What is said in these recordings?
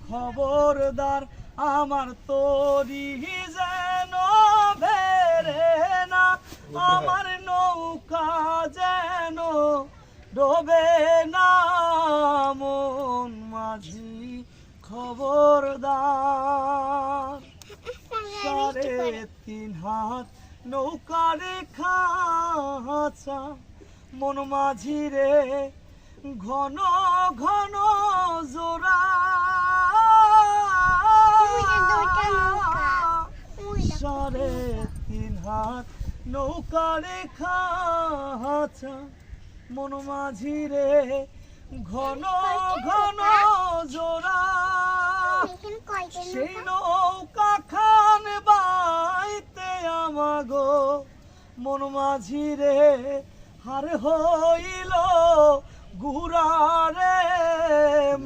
খবরদার আমার তরি যেন ভেরে না, আমার নৌকা যেন ডোবে না। মন মাঝি খবরদার, 3.5 হাত নৌকার খাঁচা, মন মাঝি রে ঘন ঘন জোড়া। 3.5 হাত নৌকার খাঁচা, মন মাঝি রে ঘন ঘন জোড়া। সেই নৌকা খান বাইতে আমাগো মন মাঝি রে হার হইল গুড়ারে।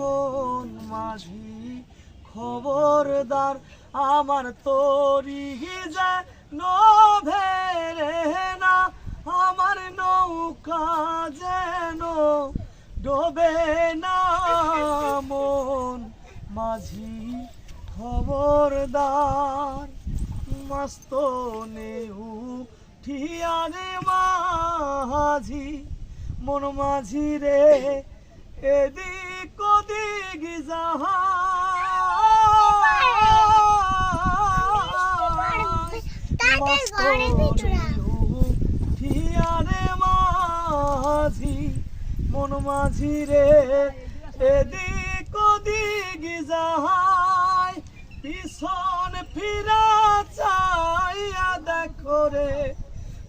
মন মাঝি খবরদার আমার তরি যেন ভেরে না, আমার নৌকা যেন ডোবে না। মন মাঝি খবরদার, মস্তনে উঠিয়ারে মাঝি, মন মাঝি রে এদিক ওদিক যাহা। উঠিয়ারে মাঝি, মন মাঝি রে এদিক ওদিক যাহাই, পিছন ফিরা চাইয়া দেখো রে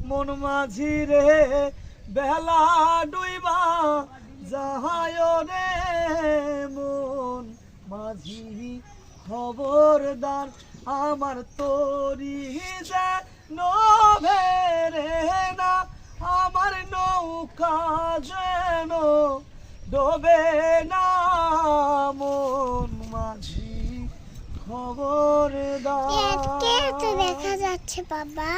মন মাঝি রে বেলা ডুইবা যাহায় রে। মন মাঝি খবরদার আমার তরি যেন ভেরে না, আমার নৌকা যেন ডোবে না। মন মাঝি খবরদার। দেখা যাচ্ছে বাবা।